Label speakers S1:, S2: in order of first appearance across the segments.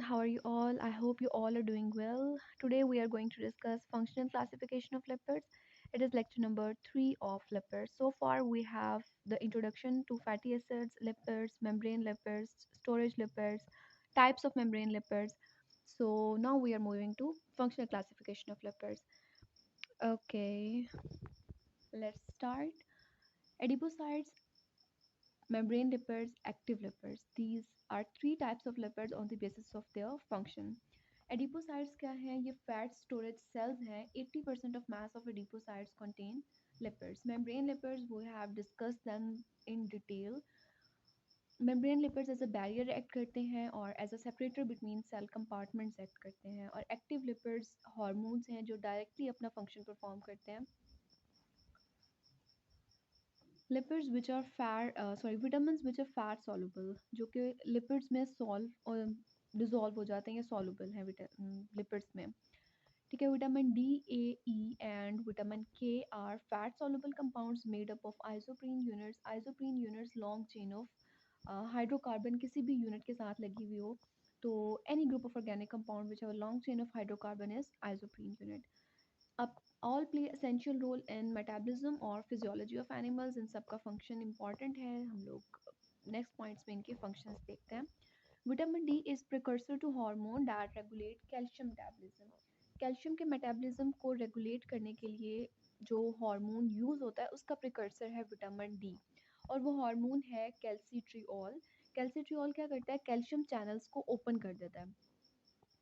S1: How are you all? I hope you all are doing well. Today we are going to discuss functional classification of lipids. It is lecture number 3 of lipids. So far we have the introduction to fatty acids, lipids, membrane lipids, storage lipids, types of membrane lipids. So now we are moving to functional classification of lipids. Okay, let's start. Adipocytes, membrane lipids, active lipids. These are three types of lipids on the basis of their function. Adipocytes क्या हैं? ये fat storage cells हैं. 80% of mass of adipocytes contain lipids. Membrane lipids, we have discussed them in detail. membrane lipids as a barrier act करते हैं और as a separator between cell compartments act करते हैं. और एक्टिव लिपिड्स हार्मोन्स हैं जो directly अपना function perform करते हैं. Lipids which are fat vitamins which are fat soluble, जो कि लिपिड्स में सॉल्व और डिजॉल्व हो जाते हैं या सॉल्युबल हैं लिपिड्स में. ठीक है. Vitamin D, A, E and vitamin K are fat soluble compounds made up of isoprene units. Isoprene units long chain of hydrocarbon किसी भी यूनिट के साथ लगी हुई हो, तो any group of organic compound which have a long chain of hydrocarbon is isoprene unit. अब all play essential role in metabolism और फिजियोलॉजी ऑफ एनिमल्स. इन सब का फंक्शन इंपॉर्टेंट है. हम लोग नेक्स्ट पॉइंट्स में इनके फंक्शंस देखते हैं. Vitamin D is precursor to hormone that regulate calcium metabolism. Calcium के मेटाबॉलिज्म को रेगुलेट करने के लिए जो हार्मोन यूज़ होता है उसका प्रिकर्सर है विटामिन डी, और वो हार्मोन है कैल्सिट्रियोल. कैल्सिट्रियोल क्या करता है? कैल्शियम चैनल्स को ओपन कर देता है.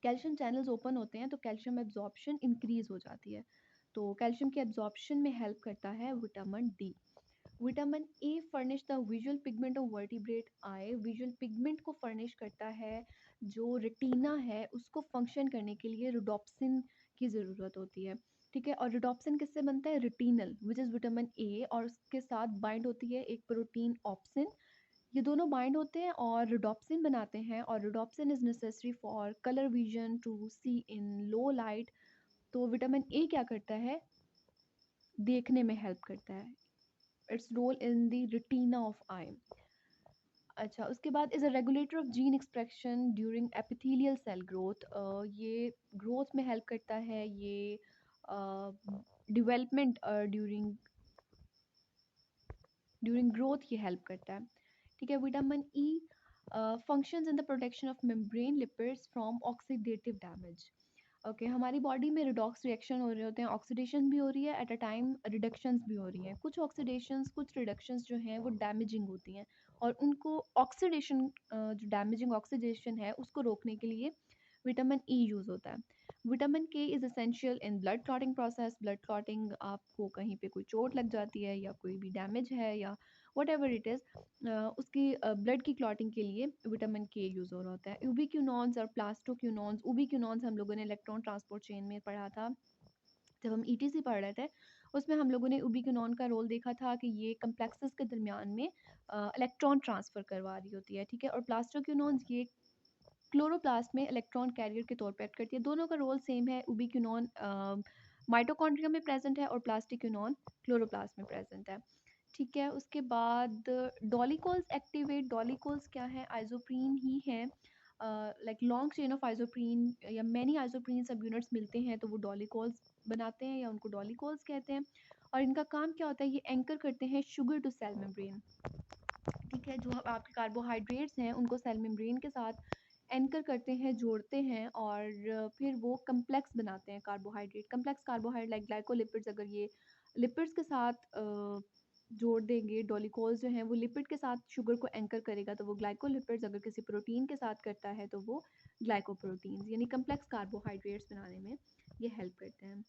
S1: कैल्शियम चैनल्स ओपन होते हैं तो कैल्शियम एब्जॉर्प्शन इंक्रीज हो जाती है. तो कैल्शियम के एब्जॉर्प्शन में हेल्प करता है vitamin D. Vitamin A furnish the visual pigment of vertebrate I. Visual pigment को फर्निश करता है. जो रेटिना है उसको फंक्शन करने के लिए रिडोप्सिन की ज़रूरत होती है. ठीक है. और रिडोप्सिन किससे बनता है? Retinal which is vitamin A, और उसके साथ बाइंड होती है एक प्रोटीन ऑप्सिन. ये दोनों बाइंड होते हैं और रिडोप्सिन बनाते हैं, और rhodopsin is necessary for colour vision to see in low light. तो विटामिन ए क्या करता है? देखने में हेल्प करता है. It's role in the retina of eye. अच्छा, उसके बाद is a regulator of gene expression during epithelial cell growth. ये ग्रोथ में हेल्प करता है. ये डेवलपमेंट ड्यूरिंग ड्यूरिंग ग्रोथ ये हेल्प करता है. ठीक है. Vitamin E functions in the protection of membrane lipids from oxidative damage. Okay. हमारी बॉडी में रिडॉक्स रिएक्शन हो रहे होते हैं. ऑक्सीडेशन भी हो रही है, एट अ टाइम रिडक्शंस भी हो रही हैं. कुछ ऑक्सीडेशंस कुछ रिडक्शंस जो हैं वो डैमेजिंग होती हैं, और उनको ऑक्सीडेशन जो डैमेजिंग ऑक्सीडेशन है उसको रोकने के लिए विटामिन ई यूज़ होता है. विटामिन के is essential in blood clotting process. Blood clotting, आपको कहीं पे कोई चोट लग जाती है या कोई भी डैमेज है या वट एवर इट इज़, उसकी ब्लड की क्लॉटिंग के लिए विटामिन के यूज़ हो रहा होता है. यूबिक्यूनॉन्स और प्लास्टोक्यूनॉन्स. यूबिक्यूनॉन्स हम लोगों ने इलेक्ट्रॉन ट्रांसपोर्ट चेन में पढ़ा था जब हम ईटीसी पढ़ रहे थे. उसमें हम लोगों ने यूबिक्यूनॉन का रोल देखा था कि ये कम्प्लेक्सेस के दरमियान में इलेक्ट्रॉन ट्रांसफ़र करवा रही होती है. ठीक है. और प्लास्टोक्यूनॉन्स ये क्लोरोप्लास्ट में इलेक्ट्रॉन कैरियर के तौर पे एक्ट करती है. दोनों का रोल सेम है. उबिक्यूनॉन माइटोकॉन्ड्रिया में प्रेजेंट है और प्लास्टिक्यूनॉन क्लोरोप्लास्ट में प्रेजेंट है. ठीक है. उसके बाद डॉलिकोल्स एक्टिवेट. डॉलिकोल्स क्या है? आइसोप्रीन ही है. Like long chain of isoprene या मैनी आइसोप्रीन सब यूनिट्स मिलते हैं तो वो डॉलिकोल्स बनाते हैं या उनको डॉलिकोल्स कहते हैं. और इनका काम क्या होता है? ये एंकर करते हैं शुगर टू सेल मेम्ब्रेन. ठीक है. जो आपके कार्बोहाइड्रेट्स हैं उनको सेल मेम्ब्रेन के साथ एंकर करते हैं, जोड़ते हैं, और फिर वो कम्प्लेक्स बनाते हैं carbohydrate. Complex carbohydrate like glycolipids, अगर ये लिपिड्स के साथ जोड़ देंगे, डोलिकोल्स जो हैं वो लिपिड के साथ शुगर को एंकर करेगा तो वो ग्लाइकोलिपिड्स. अगर किसी प्रोटीन के साथ करता है तो वो ग्लाइकोप्रोटीन्स, यानी कम्प्लेक्स कार्बोहाइड्रेट्स बनाने में ये हेल्प करते हैं.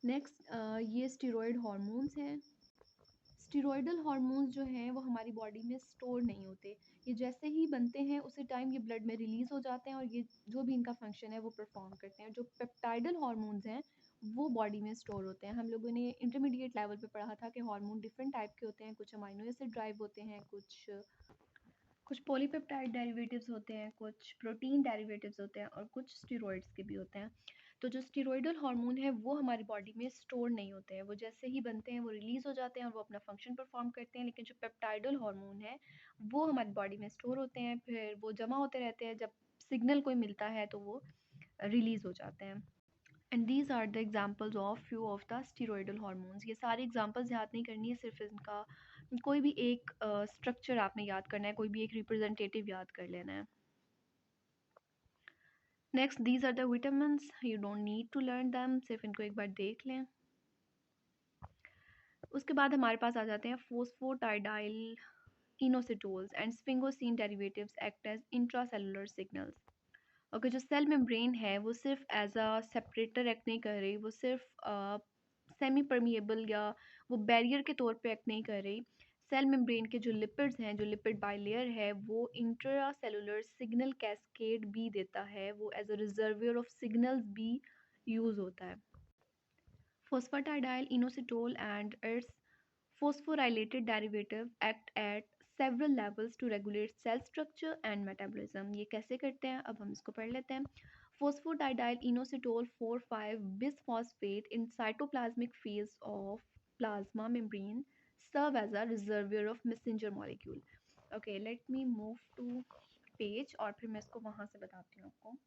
S1: नेक्स्ट, ये स्टीरॉयड हार्मोन्स हैं. स्टीरॉयडल हार्मोन्स जो हैं वो हमारी बॉडी में स्टोर नहीं होते. ये जैसे ही बनते हैं उसी टाइम ये ब्लड में रिलीज़ हो जाते हैं और ये जो भी इनका फंक्शन है वो परफॉर्म करते हैं. जो पेप्टाइडल हार्मोन्स हैं वो बॉडी में स्टोर होते हैं. हम लोगों ने इंटरमीडिएट लेवल पे पढ़ा था कि हार्मोन डिफरेंट टाइप के होते हैं. कुछ अमाइनो एसिड ड्राइव होते हैं, कुछ पॉलीपेप्टाइड डेरिवेटिव्स होते हैं, कुछ प्रोटीन डेरिवेटिव्स होते हैं, और कुछ स्टेरॉइड्स के भी होते हैं. तो जो स्टेरॉयडल हार्मोन है वो हमारी बॉडी में स्टोर नहीं होते हैं, वो जैसे ही बनते हैं वो रिलीज़ हो जाते हैं और वो अपना फंक्शन परफॉर्म करते हैं। लेकिन जो पेप्टाइडल हार्मोन है वो हमारी बॉडी में स्टोर होते हैं, फिर वो जमा होते रहते हैं, जब सिग्नल कोई मिलता है तो वो रिलीज़ हो जाते हैं। And these are the examples of few of the steroidal hormones. ये सारी एग्जाम्पल्स याद नहीं करनी है, सिर्फ इनका कोई भी एक स्ट्रक्चर आपने याद करना है, कोई भी एक रिप्रेजेंटेटिव याद कर लेना है। Next, these are the vitamins, you don't need to learn them, सिर्फ इनको एक बार देख लें। उसके बाद हमारे पास आ जाते हैं phosphatidyl inositols and sphingosine derivatives act as intracellular signals. Okay, जो सेल मेम्ब्रेन है वो सिर्फ एज अ सेपरेटर एक्ट नहीं कर रही, वो सिर्फ सेमी परमिएबल या वो बैरियर के तौर पे एक्ट नहीं कर रही। सेल मेम्ब्रेन के जो लिपिड्स हैं, जो लिपिड बाइलेयर है, वो इंट्रा सेलुलर सिग्नल कैस्केड भी देता है, वो as a reservoir of signals भी यूज़ होता है। Phosphatidyl inositol and its phosphorylated derivative act at several levels to regulate cell structure and metabolism. ये कैसे करते हैं, अब हम इसको पढ़ लेते हैं। Phosphatidyl inositol 4,5 bisphosphate in cytoplasmic phase of plasma membrane serve as a reservoir of messenger molecule. Okay, let me move to page और फिर मैं इसको वहाँ से बताती हूँ आपको।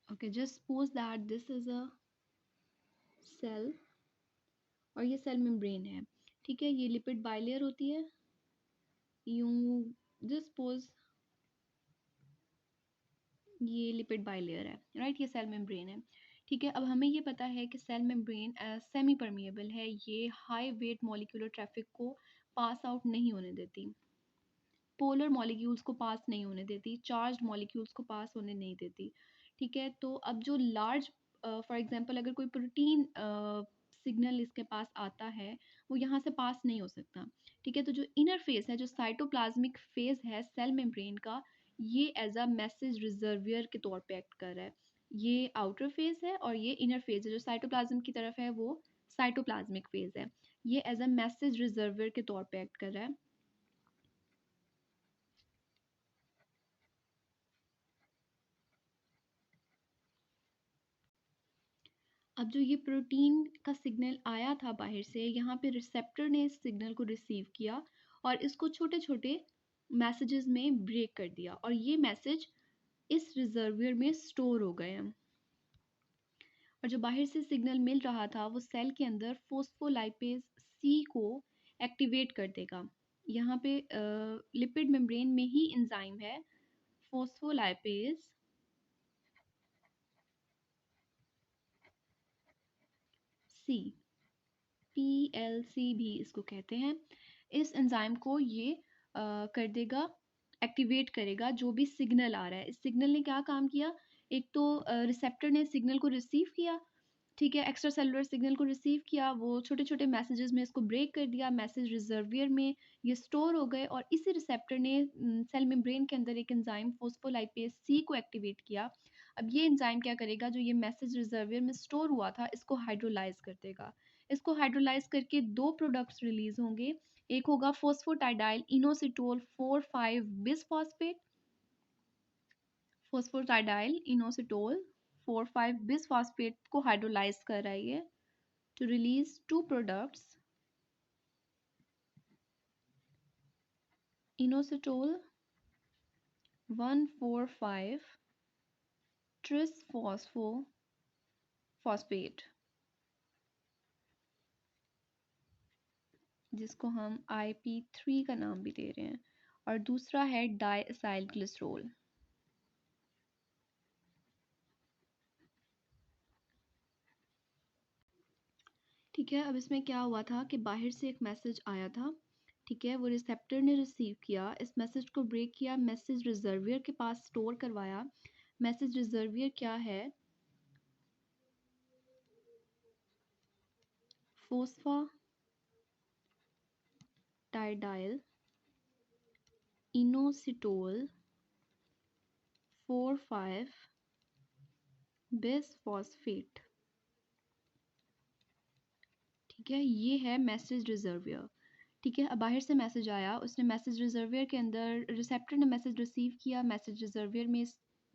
S1: Okay, just suppose that this is a cell और ये सेल मेम्ब्रेन है, ठीक है। ये लिपिड बाइलेयर होती है, यूं जस्ट सपोज ये लिपिड बाइलेयर है, राइट, ये सेल मेम्ब्रेन है, ठीक है। अब हमें ये पता है कि सेल मेम्ब्रेन सेमी परमिएबल है, ये हाई वेट मॉलिक्यूलर ट्रैफिक को पास आउट नहीं होने देती, पोलर मॉलिक्यूल्स को पास नहीं होने देती, चार्ज मॉलिक्यूल्स को पास होने नहीं देती, ठीक है। तो अब जो लार्ज फॉर एग्जांपल अगर कोई प्रोटीन सिग्नल इसके पास आता है, वो यहाँ से पास नहीं हो सकता, ठीक है। तो जो इनर फेस है, जो साइटोप्लाज्मिक फेज है सेल मेम्ब्रेन का, ये एज अ मैसेज रिजर्वियर के तौर पे एक्ट कर रहा है। ये आउटर फेज है और ये इनर फेज है, जो साइटोप्लाज्म की तरफ है वो साइटोप्लाज्मिक फेज है। ये एज अ मैसेज रिजर्वियर के तौर पे एक्ट कर रहा है। अब जो ये प्रोटीन का सिग्नल आया था बाहर से, यहाँ पे रिसेप्टर ने इस सिग्नल को रिसीव किया और इसको छोटे छोटे मैसेजेस में ब्रेक कर दिया और ये मैसेज इस रिजर्वियर में स्टोर हो गए हैं। और जो बाहर से सिग्नल मिल रहा था वो सेल के अंदर फोस्फोलाइपेज सी को एक्टिवेट कर देगा। यहाँ पे लिपिड मेम्ब्रेन में ही एंजाइम है फोस्फोलाइपेज सी, PLC भी इसको कहते हैं। इस एंजाइम को ये कर देगा, एक्टिवेट करेगा जो भी सिग्नल आ रहा है। इस सिग्नल ने क्या काम किया, एक तो रिसेप्टर ने सिग्नल को रिसीव किया, ठीक है, एक्स्ट्रा सेलुलर सिग्नल को रिसीव किया, वो छोटे छोटे मैसेजेस में इसको ब्रेक कर दिया, मैसेज रिजर्वियर में ये स्टोर हो गए और इसी रिसेप्टर ने सेल मेम्ब्रेन के अंदर एक एंजाइम फोस्फोलाइपेज सी को एक्टिवेट किया। अब ये एंजाइम क्या करेगा, जो ये मैसेज रिजर्वियर में स्टोर हुआ था इसको हाइड्रोलाइज कर देगा। इसको हाइड्रोलाइज करके दो प्रोडक्ट्स रिलीज होंगे, एक होगा फोस्फोटाइडाइल इनोसिटोल 4,5 बिसफॉस्फेट, फोस्फोटाइडाइल इनोसिटोल 4,5 बिसफॉस्फेट को हाइड्रोलाइज कर रहा है ये to release two products, inositol 1,4,5 trisphosphate, जिसको हम IP3 का नाम भी दे रहे हैं, और दूसरा है डाइएसाइल ग्लिसरॉल। ठीक है, अब इसमें क्या हुआ था कि बाहर से एक मैसेज आया था, ठीक है, वो रिसेप्टर ने रिसीव किया, इस मैसेज को ब्रेक किया, मैसेज रिजर्वियर के पास स्टोर करवाया। मैसेज रिजर्वियर क्या है, फोस्फाटाइडाइल इनोसिटोल 4,5 बिसफॉस्फेट, ठीक है, ये है मैसेज रिजर्वियर, ठीक है। अब बाहर से मैसेज आया, उसने मैसेज रिजर्वियर के अंदर, रिसेप्टर ने मैसेज रिसीव किया, मैसेज रिजर्वियर में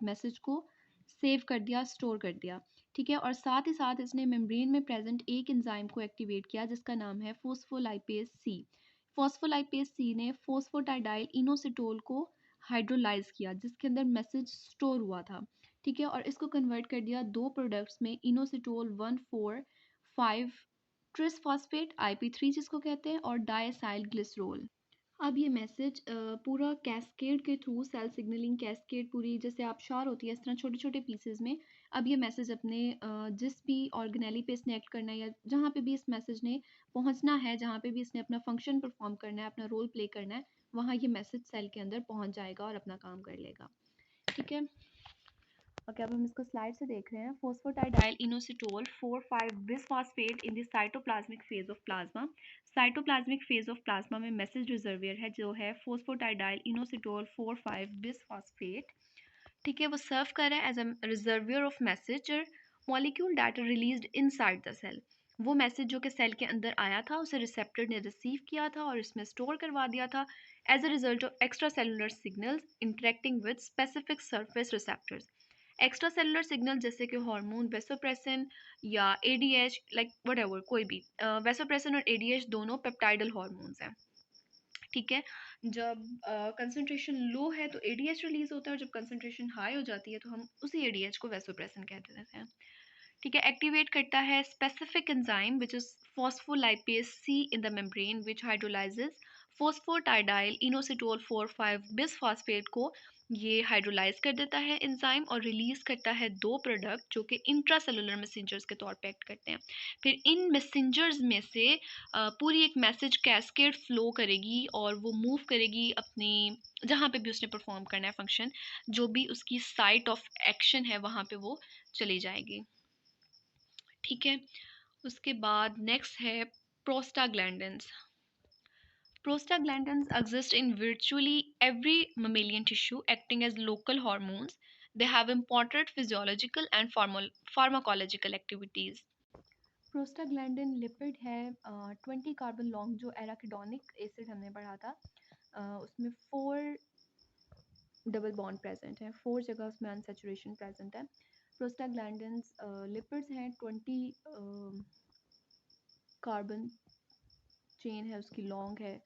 S1: मैसेज को सेव कर दिया, स्टोर कर दिया। ठीक है, और साथ ही साथ इसने मेम्ब्रेन में प्रेजेंट एक एंजाइम को एक्टिवेट किया जिसका नाम है फोस्फोलाइपेज सी। फोस्फोलाइपेज सी ने फोस्फोटाइडाइल इनोसिटोल को हाइड्रोलाइज किया जिसके अंदर मैसेज स्टोर हुआ था। ठीक है, और इसको कन्वर्ट कर दिया दो प्रोडक्ट्स में, इनोसिटोल 1,4,5 ट्रिसफॉस्फेट IP3 जिसको कहते हैं, और डायसाइल ग्लिसरोल। अब ये मैसेज पूरा कैस्केड के थ्रू, सेल सिग्नलिंग कैस्केड पूरी जैसे आबशार होती है इस तरह छोटे छोटे पीसेज में, अब ये मैसेज अपने जिस भी ऑर्गेनेली पे इसने एक्ट करना है या जहाँ पे भी इस मैसेज ने पहुँचना है, जहाँ पे भी इसने अपना फंक्शन परफॉर्म करना है, अपना रोल प्ले करना है, वहाँ ये मैसेज सेल के अंदर पहुँच जाएगा और अपना काम कर लेगा। ठीक है, ओके, अब हम इसको स्लाइड से देख रहे हैं। Phosphatidyl inositol 4,5 bisphosphate in the cytoplasmic phase of plasma. Cytoplasmic phase of plasma में मैसेज रिजर्वियर है जो है फोस्फोटाइडाइल इनोसिटोल 4,5 बिसफॉस्फेट। ठीक है, वो सर्व कर रहा है as a reservoir of message molecule that are released inside the cell. वो मैसेज जो कि सेल के अंदर आया था उसे रिसेप्टर ने रिसीव किया था और इसमें स्टोर करवा दिया था as a result of extra cellular signals interacting with specific surface receptors. Extra cellular signal जैसे कि हार्मोन वेसोप्रेसिन या एडीएच, लाइक वट एवर, कोई भी वेसोप्रेसिन और एडीएच दोनों पेप्टाइडल हार्मोन्स हैं। ठीक है, जब कंसंट्रेशन लो है तो एडीएच रिलीज होता है और जब कंसंट्रेशन हाई हो जाती है तो हम उसी एडीएच को वेसोप्रेसिन कहते देते हैं। ठीक है, एक्टिवेट करता है specific enzyme which is phospholipase C in the membrane which hydrolyses phosphatidyl inositol 4,5 bisphosphate को। ये हाइड्रोलाइज कर देता है एंजाइम और रिलीज करता है दो प्रोडक्ट जो कि इंट्रासेलुलर मैसेंजर्स के तौर पे एक्ट करते हैं। फिर इन मैसेंजर्स में से पूरी एक मैसेज कैस्केड फ्लो करेगी और वो मूव करेगी अपनी जहाँ पे भी उसने परफॉर्म करना है फंक्शन, जो भी उसकी साइट ऑफ एक्शन है वहाँ पे वो चली जाएगी। ठीक है, उसके बाद नेक्स्ट है prostaglandins. Prostaglandins exist in virtually every mammalian tissue, acting as local hormones. They have important physiological and pharmacological activities. Prostaglandin lipid है 20 कार्बन लॉन्ग, जो एराकिडोनिक एसिड हमने पढ़ा था, उसमें 4 डबल बॉन्ड प्रेजेंट है, 4 जगह उसमें अनसेचुरेशन प्रेजेंट है। प्रोस्टाग्लैंडिन्स लिपिड्स हैं, 20 कार्बन चेन है उसकी, लॉन्ग है,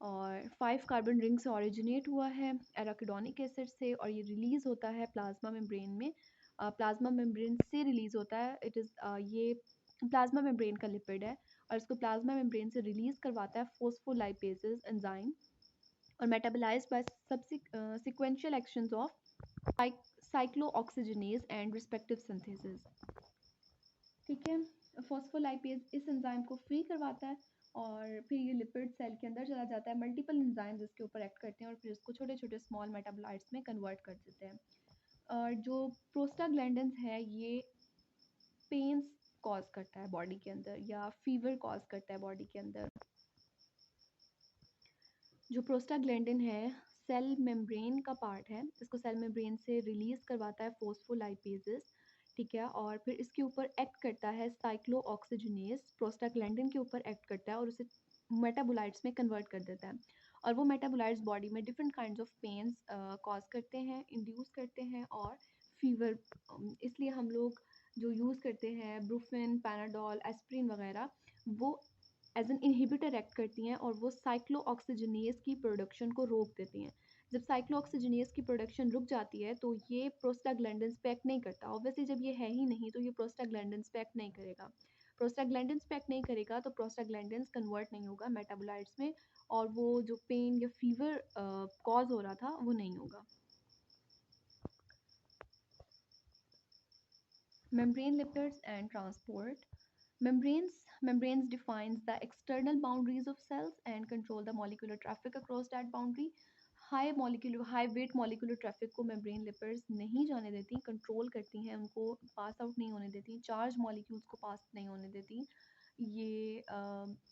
S1: और 5 कार्बन रिंग से ऑरिजिनेट हुआ है एराकिडोनिक एसिड से, और ये रिलीज़ होता है प्लाज्मा मेम्ब्रेन में। प्लाज्मा मेम्ब्रेन से रिलीज़ होता है, इट इज़ ये प्लाज्मा मेम्ब्रेन का लिपिड है और इसको प्लाज्मा मेम्ब्रेन से रिलीज़ करवाता है फोस्फोलाइपेजेस एंजाइम और metabolised by sequential actions of cyclooxygenase and respective synthesis. ठीक है, फॉस्फोलाइपेज इस एंजाइम को फ्री करवाता है और फिर ये लिपिड सेल के अंदर चला जाता है, मल्टीपल एंजाइम्स इसके ऊपर एक्ट करते हैं और फिर इसको छोटे छोटे स्मॉल मेटाबोलाइट्स में कन्वर्ट कर देते हैं। और जो प्रोस्टाग्लैंडिन्स है ये पेन्स कॉज करता है बॉडी के अंदर या फीवर कॉज करता है बॉडी के अंदर। जो प्रोस्टाग्लैंडिन है सेल मेम्ब्रेन का पार्ट है, इसको सेल मेम्ब्रेन से रिलीज करवाता है फोस्फोलाइपेजेस। ठीक है, और फिर इसके ऊपर एक्ट करता है साइक्लोऑक्सीजनेस, प्रोस्टाग्लैंडिन के ऊपर एक्ट करता है और उसे मेटाबोलाइट्स में कन्वर्ट कर देता है और वो मेटाबोलाइट्स बॉडी में different kinds of pains cause करते हैं, इंड्यूस करते हैं और फीवर। इसलिए हम लोग जो यूज़ करते हैं ब्रूफिन, पैनाडोल, एस्प्रिन वगैरह, वो एज एन इनहिबिटर एक्ट करती हैं और वो साइक्लोऑक्सीजनेज की प्रोडक्शन को रोक देती हैं। जब साइक्लोऑक्सीजनेज की प्रोडक्शन रुक जाती है तो ये प्रोस्टाग्लैंडिन्स पे एक्ट नहीं करता। ऑब्वियसली जब ये है ही नहीं तो ये प्रोस्टाग्लैंडिन्स पे एक्ट नहीं करेगा। प्रोस्टाग्लैंडिन्स पे एक्ट नहीं करेगा तो प्रोस्टाग्लैंडिन्स कन्वर्ट नहीं होगा मेटाबोलाइट्स में और वो जो पेन या फीवर कॉज हो रहा था वो नहीं होगा। Membrane lipids and transport. Membranes defines the external boundaries of cells and control the molecular traffic across that boundary. High weight molecular traffic को membrane lipids नहीं जाने देती, कंट्रोल करती हैं, उनको पास आउट नहीं होने देती, चार्ज मॉलिक्यूल्स को पास नहीं होने देती, ये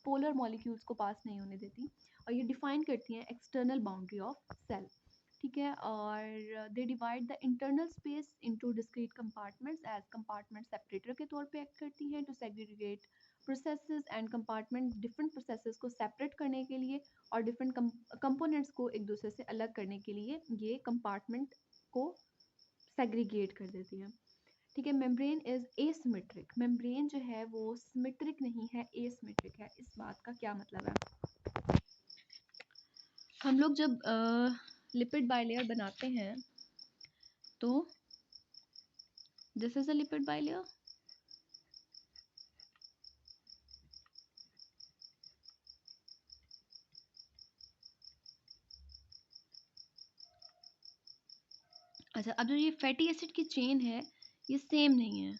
S1: पोलर मॉलिक्यूल्स को पास नहीं होने देती और ये डिफाइन करती हैं एक्सटर्नल बाउंड्री ऑफ सेल। ठीक है, और they divide the internal space into discrete compartments, as compartment separator के तौर पे एक्ट करती हैं to segregate processes and compartment different processes को सेपरेट करने के लिए और डिफरेंट कंपोनेंट्स को एक दूसरे से अलग करने के लिए ये कंपार्टमेंट को सेग्रीगेट कर देती है। ठीक है, मेम्ब्रेन इज एसिमेट्रिक, मेम्ब्रेन जो है वो सिमेट्रिक नहीं है, एसिमेट्रिक है। इस बात का क्या मतलब है? हम लोग जब लिपिड बाइलेयर बनाते हैं तो this is a lipid bilayer, अच्छा अब जो ये फैटी एसिड की चेन है ये सेम नहीं है।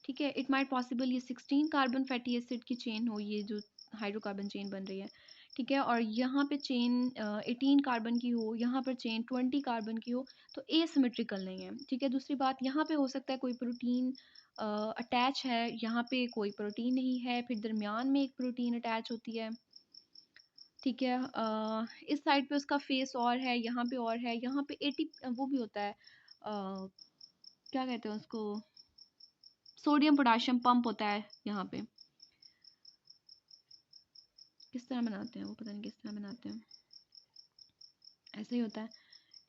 S1: ठीक है, इट माइट पॉसिबल ये 16 कार्बन फैटी एसिड की चेन हो, ये जो हाइड्रोकार्बन चेन बन रही है। ठीक है, और यहाँ पे चेन 18 कार्बन की हो, यहाँ पर चेन 20 कार्बन की हो, तो एसिमेट्रिकल नहीं है। ठीक है, दूसरी बात यहाँ पे हो सकता है कोई प्रोटीन अटैच है, यहाँ पे कोई प्रोटीन नहीं है, फिर दरमियान में एक प्रोटीन अटैच होती है। ठीक है, इस साइड पे उसका फेस और है, यहाँ पे और है, यहाँ पे 80 वो भी होता है, क्या कहते हैं उसको, सोडियम पोटाशियम पंप होता है यहाँ पे। किस तरह बनाते हैं वो, पता नहीं किस तरह बनाते हैं, ऐसे ही होता है।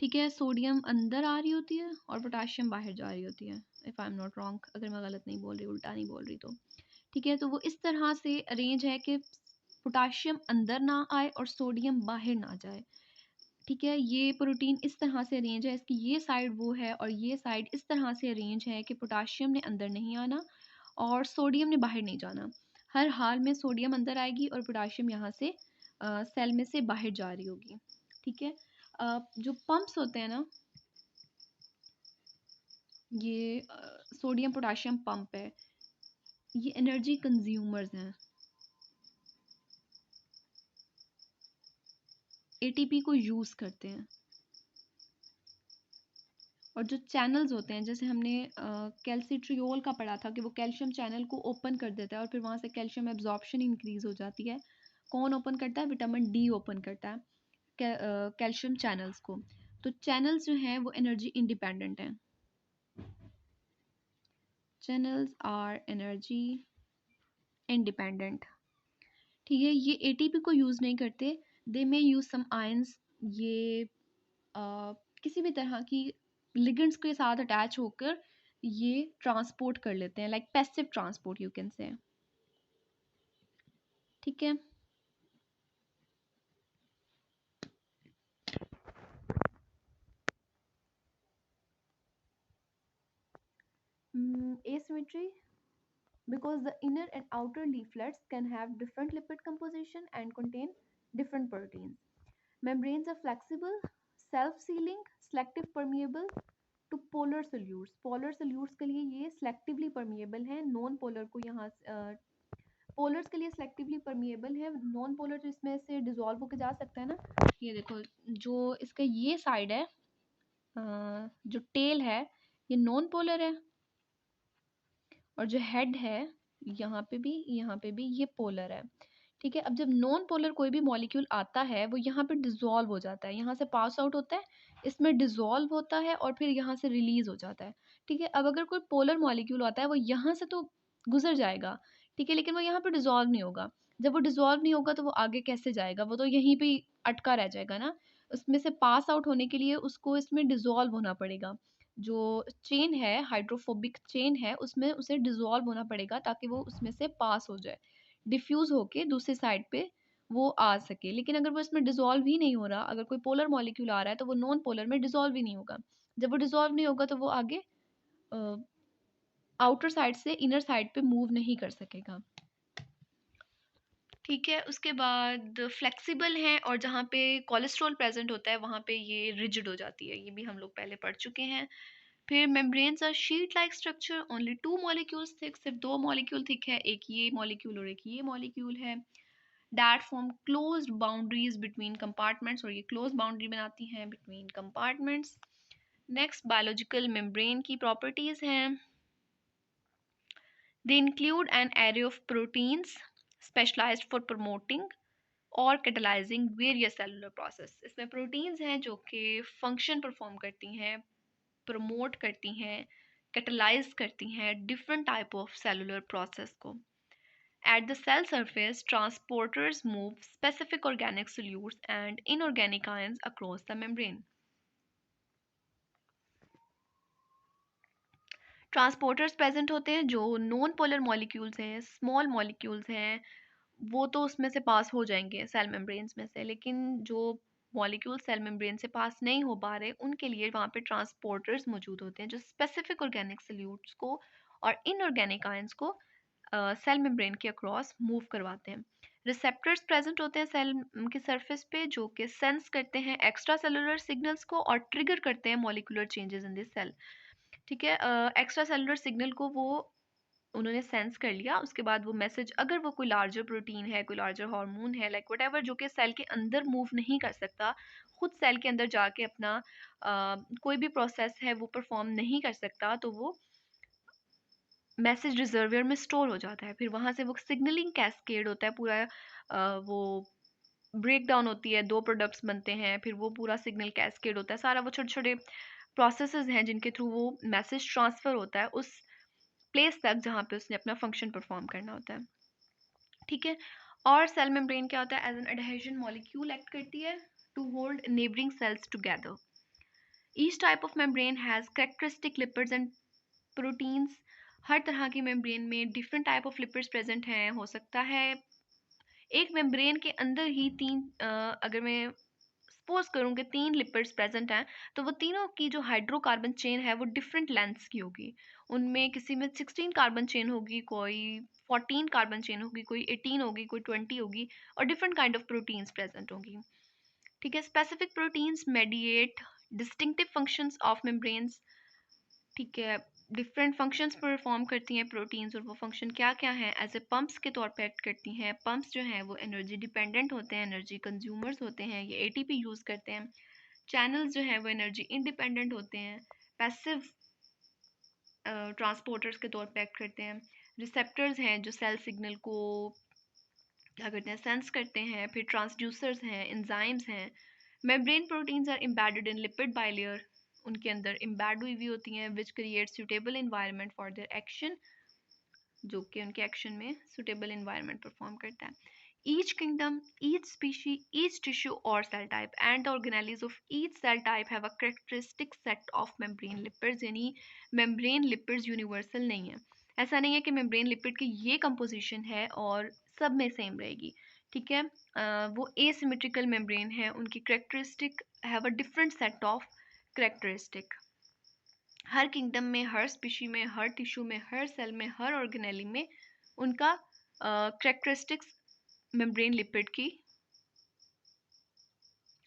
S1: ठीक है, सोडियम अंदर आ रही होती है और पोटाशियम बाहर जा रही होती है, if I am not wrong, अगर मैं गलत नहीं बोल रही, उल्टा नहीं बोल रही तो। ठीक है, तो वो इस तरह से अरेंज है कि पोटाशियम अंदर ना आए और सोडियम बाहर ना जाए। ठीक है, ये प्रोटीन इस तरह से अरेंज है, इसकी ये साइड वो है और ये साइड इस तरह से अरेंज है कि पोटाशियम ने अंदर नहीं आना और सोडियम ने बाहर नहीं जाना। हर हाल में सोडियम अंदर आएगी और पोटाशियम यहाँ से सेल में से बाहर जा रही होगी। ठीक है, जो पंप्स होते हैं ना, ये सोडियम पोटाशियम पंप है, ये एनर्जी कंज्यूमर्स हैं, एटीपी को यूज़ करते हैं। और जो चैनल्स होते हैं, जैसे हमने कैल्सिट्रियोल का पढ़ा था कि वो कैल्शियम चैनल को ओपन कर देता है और फिर वहाँ से कैल्शियम एब्जॉर्प्शन इंक्रीज हो जाती है। कौन ओपन करता है? विटामिन डी ओपन करता है कैल्शियम चैनल्स को। तो चैनल्स जो हैं वो एनर्जी इंडिपेंडेंट हैं, चैनल्स आर एनर्जी इंडिपेंडेंट। ठीक है, ये एटीपी को यूज़ नहीं करते, दे मे यूज़ सम आयंस, ये किसी भी तरह की लिगेंड्स के साथ अटैच होकर ये ट्रांसपोर्ट कर लेते हैं, like passive transport you can say. ठीक है, asymmetry because the inner and outer leaflets can have different lipid composition and contain different proteins. Membranes are flexible, self-sealing, selective permeable to polar solutes. Polar solutes के लिए ये selectively permeable है, non polar को यहाँ पोलर्स के लिए selectively permeable है, non polar तो इसमें से डिजोल्व होकर जा सकता है ना। ये देखो, जो इसका ये साइड है, जो टेल है, ये नॉन पोलर है और जो हेड है यहाँ पे भी ये पोलर है। ठीक है, अब जब नॉन पोलर कोई भी मॉलिक्यूल आता है वो यहाँ पे डिजोल्व हो जाता है, यहाँ से पास आउट होता है, इसमें डिजोल्व होता है और फिर यहाँ से रिलीज हो जाता है। ठीक है, अब अगर कोई पोलर मॉलिक्यूल आता है वो यहाँ से तो गुजर जाएगा, ठीक है, लेकिन वो यहाँ पे डिजोल्व नहीं होगा। जब वो डिजोल्व नहीं होगा तो वो आगे कैसे जाएगा, वो तो यहीं पे अटका रह जाएगा ना। उसमें से पास आउट होने के लिए उसको इसमें डिजोल्व होना पड़ेगा। जो चेन है, हाइड्रोफोबिक चेन है, उसमें उसे डिजोल्व होना पड़ेगा ताकि वो उसमें से पास हो जाए, डिफ्यूज होके दूसरी साइड पे वो आ सके। लेकिन अगर वो इसमें डिजोल्व ही नहीं हो रहा, अगर कोई पोलर मॉलिक्यूल आ रहा है तो वो नॉन पोलर में डिजोल्व ही नहीं होगा। जब वो डिजोल्व नहीं होगा तो वो आगे आउटर साइड से इनर साइड पे मूव नहीं कर सकेगा। ठीक है, उसके बाद फ्लेक्सिबल है और जहाँ पे कोलेस्ट्रॉल प्रेजेंट होता है वहाँ पे ये रिजिड हो जाती है, ये भी हम लोग पहले पढ़ चुके हैं। फिर membranes R sheet like structure, only 2 molecules thick, सिर्फ 2 मॉलिक्यूल थिक है, एक ये मॉलिक्यूल और एक ये मॉलिक्यूल है। That form closed boundaries between compartments, और ये क्लोज बाउंड्री बनाती हैं between compartments. Next biological membrane की प्रॉपर्टीज हैं, they include an array of proteins specialised for promoting और कैटलाइजिंग वेरियस सेलुलर प्रोसेस। इसमें प्रोटीन्स हैं जो कि फंक्शन परफॉर्म करती हैं, प्रमोट करती हैं, कैटलाइज करती हैं different type of cellular process को। At the cell surface, transporters move specific organic solutes and inorganic ions across the membrane.
S2: Transporters present होते हैं जो नॉन पोलर मॉलिक्यूल्स हैं, स्मॉल मॉलिक्यूल्स हैं, वो तो उसमें से पास हो जाएंगे सेल मेम्ब्रेन्स में से, लेकिन जो मॉलिक्यूल सेल मेम्ब्रेन से पास नहीं हो पा रहे उनके लिए वहाँ पे ट्रांसपोर्टर्स मौजूद होते हैं जो स्पेसिफिक ऑर्गेनिक सल्यूट्स को और इनऑर्गेनिक आयंस को सेल मेम्ब्रेन के अक्रॉस मूव करवाते हैं। रिसेप्टर्स प्रेजेंट होते हैं सेल की सरफेस पे जो कि सेंस करते हैं एक्स्ट्रा सेलुलर सिग्नल्स को और ट्रिगर करते हैं molecular changes in this cell. ठीक है, एक्स्ट्रा सेलुलर सिग्नल को वो उन्होंने सेंस कर लिया, उसके बाद वो मैसेज, अगर वो कोई लार्जर प्रोटीन है, कोई लार्जर हार्मोन है, लाइक व्हाटएवर, जो कि सेल के अंदर मूव नहीं कर सकता, खुद सेल के अंदर जाके अपना कोई भी प्रोसेस है वो परफॉर्म नहीं कर सकता, तो वो मैसेज रिजर्वियर में स्टोर हो जाता है। फिर वहां से वो सिग्नलिंग कैस्केड होता है पूरा, वो ब्रेक डाउन होती है, दो प्रोडक्ट्स बनते हैं, फिर वो पूरा सिग्नल कैस्केड होता है, सारा वो छोटे छोटे प्रोसेसेस हैं जिनके थ्रू वो मैसेज ट्रांसफर होता है उस प्लेस तक जहाँ पे उसने अपना फंक्शन परफॉर्म करना होता है। ठीक है, और सेल मेम्ब्रेन क्या होता है, as an adhesion molecule act करती है to hold neighbouring cells together. Each type of membrane has characteristic lipids and proteins. हर तरह की मेम्ब्रेन में different type of lipids present हैं। हो सकता है एक मेम्ब्रेन के अंदर ही तीन, अगर मैं सपोज करूँ कि तीन लिपिड्स प्रेजेंट हैं, तो वो तीनों की जो हाइड्रोकार्बन चेन है वो डिफरेंट लेंथ्स की होगी। उनमें किसी में 16 कार्बन चेन होगी, कोई 14 कार्बन चेन होगी, कोई 18 होगी, कोई 20 होगी, और different kind of proteins present होंगी। ठीक है, specific proteins mediate distinctive functions of membranes. ठीक है, डिफरेंट फंक्शंस परफॉर्म करती हैं प्रोटीन्स, और वो फंक्शन क्या क्या हैं, एज ए पंप्स के तौर पे एक्ट करती हैं। पंप्स जो हैं वो एनर्जी डिपेंडेंट होते हैं, एनर्जी कंज्यूमर्स होते हैं, ये एटीपी यूज़ करते हैं। चैनल्स जो हैं वो एनर्जी इंडिपेंडेंट होते हैं, पैसिव ट्रांसपोर्टर्स के तौर पे एक्ट करते हैं। रिसेप्टर्स हैं जो सेल सिग्नल को क्या करते हैं, सेंस करते हैं। फिर ट्रांसड्यूसर्स हैं, एंजाइम्स हैं। Membrane proteins are embedded in lipid bilayer, उनके अंदर एम्बेड हुई हुई होती हैं, which create suitable environment for their action, जो कि उनके एक्शन में सुटेबल इन्वायरमेंट परफॉर्म करता है। Each kingdom, each species, each tissue or cell type and the organelles of each cell type have a characteristic set of membrane lipids, यानी membrane lipids universal नहीं है। ऐसा नहीं है कि membrane lipid की ये composition है और सब में सेम रहेगी। ठीक है, वो asymmetrical membrane है, उनकी characteristic have a different set of characteristic। Her kingdom में, हर स्पीशी में, हर टिश्यू में, हर सेल में, हर ऑर्गेनेली में उनका करेक्टरिस्टिक्स मेम्ब्रेन लिपिड की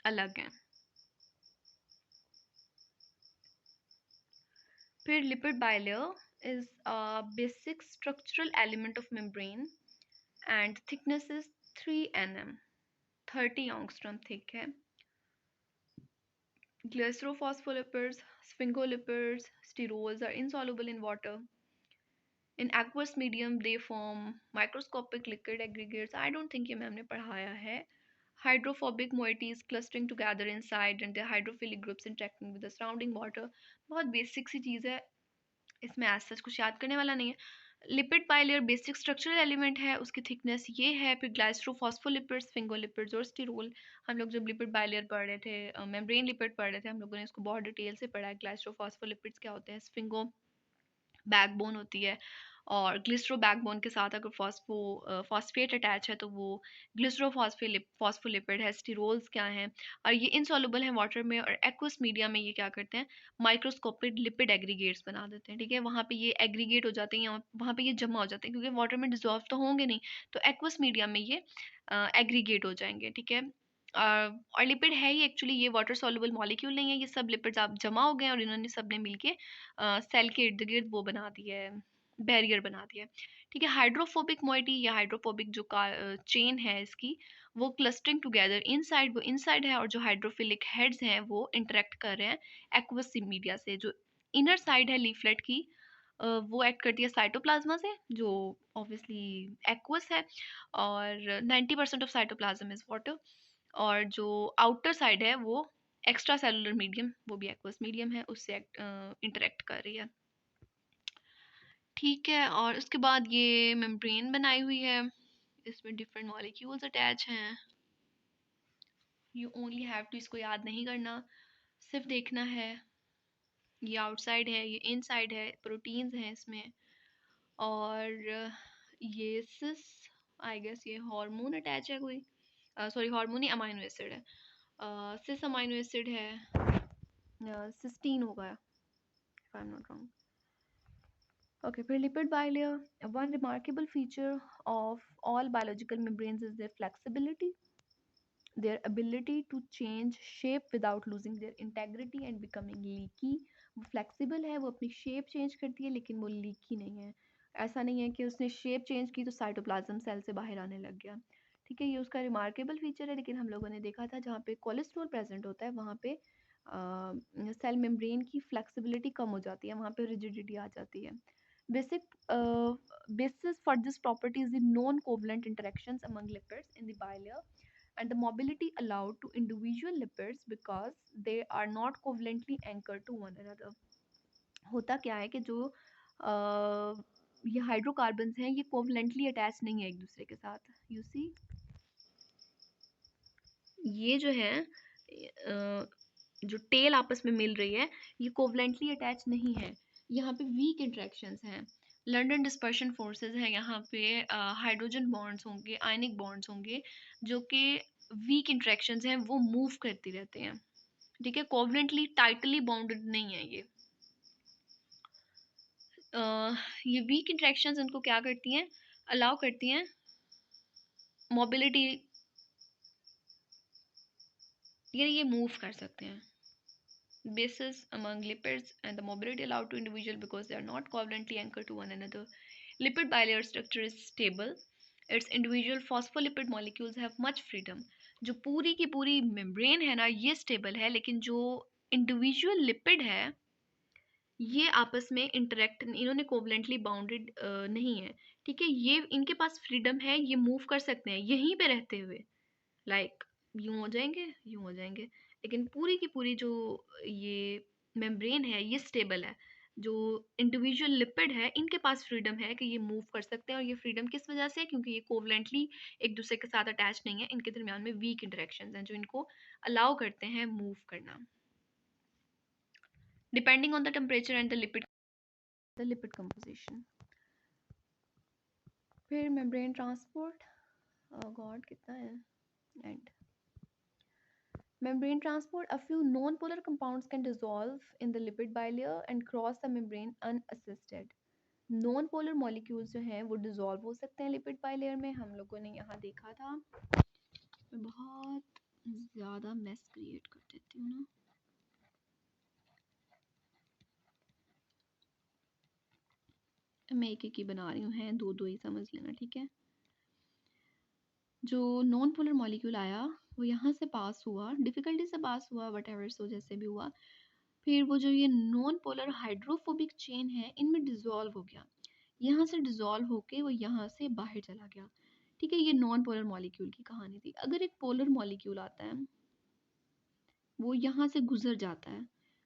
S2: अलग है। फिर lipid bilayer is a basic structural element of membrane and thickness is 3 nm, 30 angstrom thick है। Glycerophospholipids, sphingolipids, sterols are insoluble in water. In aqueous medium they form microscopic liquid aggregates. I don't think ये ma'am ने पढ़ाया है। Hydrophobic moieties clustering together inside and the hydrophilic groups interacting with the surrounding water. बहुत basic सी चीज़ है, इसमें आज सच कुछ याद करने वाला नहीं है। Lipid bilayer basic structural element है, उसकी थिकनेस ये है। फिर ग्लाइस्ट्रोफॉस्फोलिपिड्स, स्फिंगोलिपिड्स और स्टिरोल। हम लोग जब लिपिड बाइलेयर पढ़ रहे थे, मेम्ब्रेन लिपिड पढ़ रहे थे, हम लोगों ने इसको बहुत डिटेल से पढ़ा है। ग्लाइस्ट्रोफॉस्फोलिपिड्स क्या होते हैं, स्फिंगो बैकबोन होती है, और ग्लिसरो बैकबोन के साथ अगर फॉस्फेट अटैच है तो वो ग्लिसरो फॉस्फोलिपिड है। स्टिरोल्स क्या हैं, और ये इनसॉल्युबल है वाटर में, और एक्वस मीडिया में ये क्या करते हैं, माइक्रोस्कोपिक लिपिड एग्रीगेट्स बना देते हैं। ठीक है, वहाँ पे ये एग्रीगेट हो जाते हैं, वहाँ पे ये जमा हो जाते हैं, क्योंकि वाटर में डिजॉल्व तो होंगे नहीं, तो एक्वस मीडिया में ये एग्रीगेट हो जाएंगे। ठीक है, और लिपिड है ही एक्चुअली, ये वाटर सॉल्युबल मॉलिक्यूल नहीं है, ये सब लिपिड्स आप जमा हो गए और इन्होंने सब ने मिलके सेल के इर्द गिर्द वो बना दिया है, बैरियर बना दिया है। ठीक है, हाइड्रोफोबिक मोइटी या हाइड्रोफोबिक जो चेन है इसकी, वो क्लस्टरिंग टुगेदर इनसाइड, वो इनसाइड है, और जो हाइड्रोफिलिक हेड्स हैं वो इंटरेक्ट कर रहे हैं एक्वस मीडिया से। जो इनर साइड है लीफलेट की, वो एक्ट करती है साइटोप्लाज्मा से, जो ऑब्वियसली एक्वस है, और 90% ऑफ साइटोप्लाज्म इज वाटर। और जो आउटर साइड है वो एक्स्ट्रा सेलुलर मीडियम, वो भी एक्वस मीडियम है, उससे इंटरेक्ट कर रही है। ठीक है, और उसके बाद ये मेम्ब्रेन बनाई हुई है, इसमें डिफरेंट मॉलिक्यूल्स अटैच हैं। यू ओनली हैव टू इसको याद नहीं करना, सिर्फ देखना है। ये आउटसाइड है, ये इनसाइड है, प्रोटीन्स हैं इसमें। और ये सिस, आई गेस ये हार्मोन अटैच है कोई, सॉरी हार्मोन ही अमाइनो एसिड है, सिस अमाइनो एसिड है, सिस्टीन होगा if I am not wrong. Okay, for lipid bilayer, one remarkable feature of all biological membranes is their flexibility, their ability to change shape without losing their integrity and becoming leaky. वो flexible है, वो अपनी shape change करती है लेकिन वो leaky नहीं है। ऐसा नहीं है कि उसने shape change की तो साइटोप्लाज्म सेल से बाहर आने लग गया। ठीक है, ये उसका रिमार्केबल फीचर है, लेकिन हम लोगों ने देखा था जहाँ पे कोलेस्ट्रॉल प्रेजेंट होता है वहाँ पे सेल मेम्ब्रेन की फ्लेक्सिबिलिटी कम हो जाती है, वहाँ पे रिजिडिटी आ जाती है। Basic basis for this property is the non-covalent interactions among lipids in the bilayer and the mobility allowed to individual lipids because they are not covalently anchored to one another. होता क्या है कि जो ये hydrocarbons हैं ये covalently attach नहीं है एक दूसरे के साथ। यू सी ये जो है जो टेल आपस में मिल रही है ये कोवलेंटली अटैच नहीं है, यहाँ पे वीक इंट्रैक्शंस हैं, लंडन डिस्पर्शन फोर्सेस है, यहाँ पे हाइड्रोजन बॉन्ड्स होंगे, आयनिक बॉन्ड्स होंगे जो कि वीक इंट्रैक्शंस हैं वो मूव करती रहते हैं। ठीक है, कोवलेंटली टाइटली बाउंडेड नहीं है ये। ये वीक इंट्रैक्शंस इनको क्या करती हैं, अलाउ करती हैं मोबिलिटी, ये मूव कर सकते हैं। Bases among lipids and the mobility allowed to individual because they are not covalently anchored to one another. Lipid bilayer structure is stable. Its individual phospholipid molecules have much freedom. जो पूरी की पूरी membrane है ना ये stable है, लेकिन जो इंडिविजुअल लिपिड है ये आपस में इंटरेक्ट, इन्होंने कोवलेंटली बाउंडेड नहीं है। ठीक है, ये इनके पास फ्रीडम है, ये मूव कर सकते हैं यहीं पे रहते हुए, लाइक यूं हो जाएंगे यूं हो जाएंगे, लेकिन पूरी की पूरी जो ये मेम्ब्रेन है ये स्टेबल है। जो इंडिविजुअल लिपिड है इनके पास फ्रीडम है कि ये मूव कर सकते हैं, और ये फ्रीडम किस वजह से है, क्योंकि ये कोवलेंटली एक दूसरे के साथ अटैच नहीं है, इनके दरमियान में वीक इंटरेक्शंस हैं जो इनको अलाउ करते हैं मूव करना, depending on the temperature and the lipid composition. फिर मेम्ब्रेन ट्रांसपोर्ट, गॉड कितना है and membrane transport, a few non-polar compounds can dissolve in the lipid bilayer and cross the membrane unassisted. Non polar molecules जो हैं वो dissolve हो सकते हैं lipid bilayer में, हम लोगों ने यहाँ देखा था। मैं बहुत ज़्यादा मेस क्रिएट कर देती हूँ ना, मैं एक एक ही बना रही हूँ, हैं दो दो ही समझ लेना, ठीक है। जो नॉन पोलर मॉलिक्यूल आया वो यहाँ से पास हुआ, डिफ़िकल्टी से पास हुआ, वट एवर, सो जैसे भी हुआ, फिर वो जो ये नॉन पोलर हाइड्रोफोबिक चेन है इनमें डिजॉल्व हो गया, यहाँ से डिजॉल्व होके वो यहाँ से बाहर चला गया। ठीक है, ये नॉन पोलर मॉलिक्यूल की कहानी थी। अगर एक पोलर मॉलिक्यूल आता है वो यहाँ से गुजर जाता है,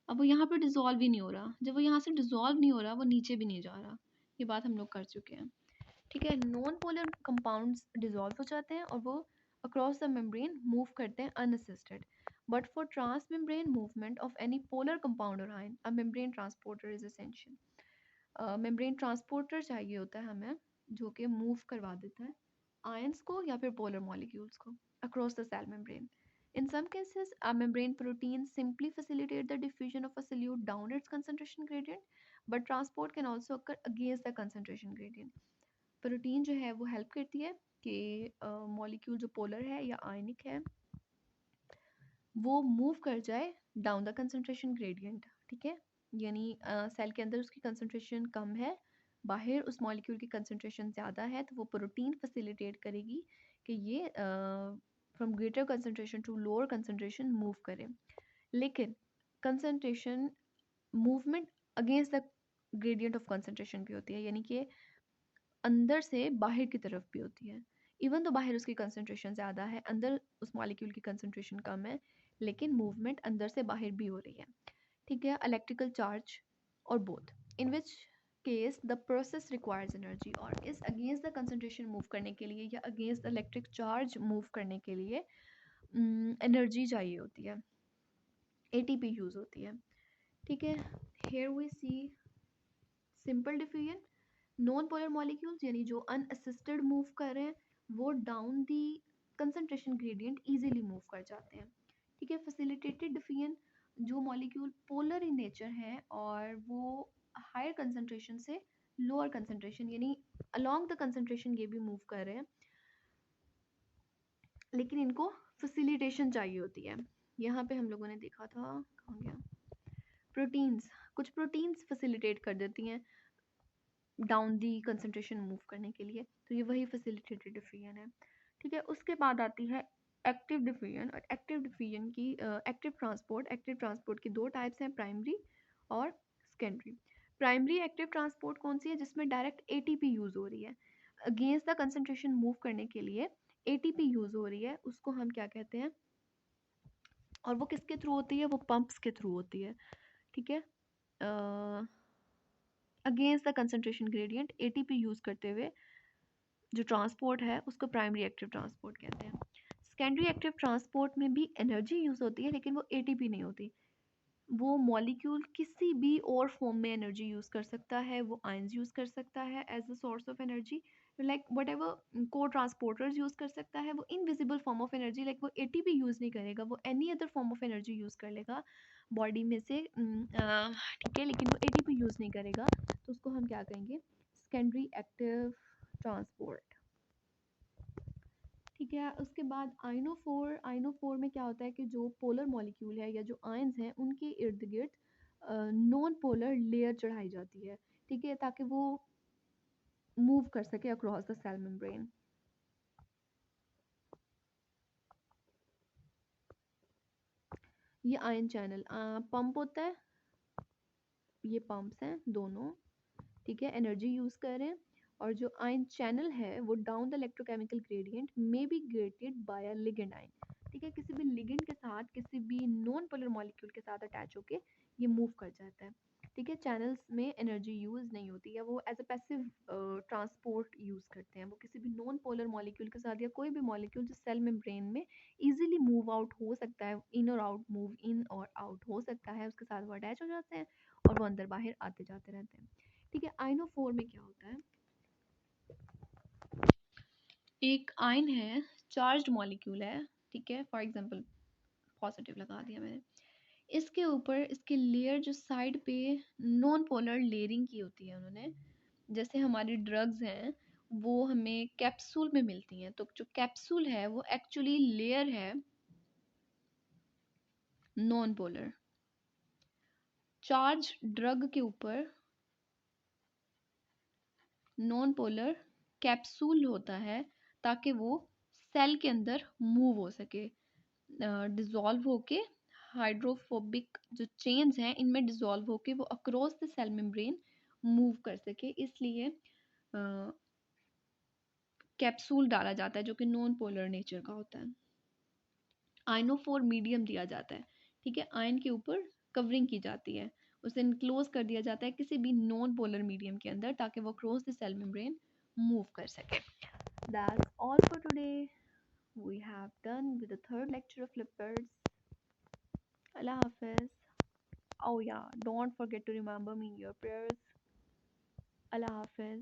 S2: अब वो यहाँ पर डिजॉल्व ही नहीं हो रहा, जब वो यहाँ से डिजॉल्व नहीं हो रहा वो नीचे भी नहीं जा रहा, ये बात हम लोग कर चुके हैं। ठीक है, नॉन पोलर कंपाउंड्स डिजॉल्व हो जाते हैं और वो अक्रॉस द मेम्ब्रेन मूव करते हैं unassisted, but for transmembrane movement of any polar compound और ion a membrane transporter is essential. Membrane transporter चाहिए होता है हमें जो कि मूव करवा देता है आयंस को या फिर पोलर मॉलिक्यूल्स को across the cell membrane. In some cases, a membrane protein simply facilitate the diffusion of a solute down its concentration gradient, but transport can also occur against the concentration gradient. Protein जो है वो help करती है कि molecule जो polar है या आयनिक है वो मूव कर जाए डाउन द कंसंट्रेशन ग्रेडियंट। ठीक है, यानी सेल के अंदर उसकी कंसंट्रेशन कम है, बाहर उस मॉलिक्यूल की कंसंट्रेशन ज़्यादा है, तो वो प्रोटीन फैसिलिटेट करेगी कि ये from greater concentration to lower concentration move करे। लेकिन concentration movement against the gradient of concentration भी होती है, यानी कि अंदर से बाहर की तरफ भी होती है। इवन तो बाहर उसकी कंसंट्रेशन ज़्यादा है, अंदर उस मॉलिक्यूल की कंसंट्रेशन कम है, लेकिन मूवमेंट अंदर से बाहर भी हो रही है। ठीक है, इलेक्ट्रिकल चार्ज और both, in which case the process requires energy, और इस अगेंस्ट द कंसंट्रेशन मूव करने के लिए या against the electric charge move करने के लिए एनर्जी चाहिए होती है, एटीपी यूज़ होती है। ठीक है, here we see simple diffusion. Non polar molecules यानी जो अनअसिस्टेड मूव कर रहे हैं वो down the concentration gradient easily move कर जाते हैं। ठीक है, फैसिलिटेटेड डिफिजन जो मॉलिक्यूल पोलर इन नेचर है और वो हायर कंसंट्रेशन से लोअर कंसंट्रेशन यानी अलोंग द कंसंट्रेशन ये भी मूव कर रहे हैं, लेकिन इनको फैसिलिटेशन चाहिए होती है। यहाँ पे हम लोगों ने देखा था, कहाँ गया, प्रोटीन्स, कुछ प्रोटीन्स फैसिलिटेट कर देती हैं डाउन दी कंसंट्रेशन मूव करने के लिए, तो ये वही फैसिलिटेटेड डिफिजन है। ठीक है, उसके बाद आती है एक्टिव डिफिजन। और एक्टिव ट्रांसपोर्ट की दो टाइप्स हैं, प्राइमरी और सेकेंडरी। प्राइमरी एक्टिव ट्रांसपोर्ट कौन सी है, जिसमें डायरेक्ट एटीपी यूज हो रही है अगेंस्ट द कंसंट्रेशन मूव करने के लिए, एटीपी यूज हो रही है, उसको हम क्या कहते हैं, और वो किसके थ्रू होती है, वो पंप्स के थ्रू होती है। ठीक है, against the concentration gradient ATP use करते हुए जो ट्रांसपोर्ट है उसको प्राइमरी एक्टिव ट्रांसपोर्ट कहते हैं। सेकेंडरी एक्टिव ट्रांसपोर्ट में भी एनर्जी यूज होती है, लेकिन वो एटीपी नहीं होती। वो मॉलिक्यूल किसी भी और फॉर्म में एनर्जी यूज कर सकता है, वो आयंस यूज कर सकता है as a source of energy, like whatever को ट्रांसपोर्टर्स यूज कर सकता है, वो invisible form of energy, like वो एटीपी यूज नहीं करेगा, वो any other form of energy use कर लेगा बॉडी में से। ठीक है, लेकिन वो एटीपी यूज नहीं करेगा, तो उसको हम क्या कहेंगे, सेकेंडरी एक्टिव ट्रांसपोर्ट। ठीक है, उसके बाद आइनोफोर में क्या होता है कि जो पोलर मॉलिक्यूल है या जो आयंस हैं उनके इर्द गिर्द नॉन पोलर लेयर चढ़ाई जाती है। ठीक है, ताकि वो मूव कर सके अक्रॉस द सेल मेम्ब्रेन। ये आयन चैनल पंप होता है, ये पंप्स हैं दोनों। ठीक है, एनर्जी यूज कर रहे हैं, और जो आयन चैनल है वो down the electrochemical gradient may be graded by a ligand ion. ठीक है, किसी भी लिगेंड के साथ, किसी भी नॉन पोलर मॉलिक्यूल के साथ अटैच होके ये मूव कर जाता है। ठीक है, चैनल्स में एनर्जी यूज नहीं होती है, वो as a passive transport use करते हैं। वो किसी भी नॉन पोलर मॉलिक्यूल के साथ या कोई भी मॉलिक्यूल जो सेल मेम्ब्रेन में इजीली मूव आउट हो सकता है, इन और आउट, मूव इन और आउट हो सकता है, उसके साथ वो अटैच हो जाते हैं और वो अंदर बाहर आते जाते रहते हैं। ठीक है, आइनोफोर में क्या होता है, एक आयन है, चार्ज्ड मॉलिक्यूल है। ठीक है, फॉर एग्जांपल पॉजिटिव लगा दिया मैंने, इसके ऊपर इसके लेयर जो साइड पे नॉन पोलर लेयरिंग की होती है उन्होंने, जैसे हमारी ड्रग्स हैं वो हमें कैप्सूल में मिलती हैं, तो जो कैप्सूल है वो एक्चुअली लेयर है नॉन पोलर। चार्ज ड्रग के ऊपर नॉन पोलर कैप्सूल होता है ताकि वो सेल के अंदर मूव हो सके, डिसॉल्व होके, हाइड्रोफोबिक जो चेन्स हैं इनमें डिसॉल्व होके वो across the cell membrane move कर सके, इसलिए कैप्सूल डाला जाता है जो कि नॉन पोलर नेचर का होता है। आयनोफोर मीडियम दिया जाता है। ठीक है, आयन के ऊपर कवरिंग की जाती है, उसे इनक्लोज कर दिया जाता है किसी भी नॉन पोलर मीडियम के अंदर ताकि वो cross the cell membrane move कर सके। That's all for today, we have done with the third lecture of lipids. अल्लाह हाफिज। Oh yeah, don't forget to remember me in your prayers. Allah Hafiz.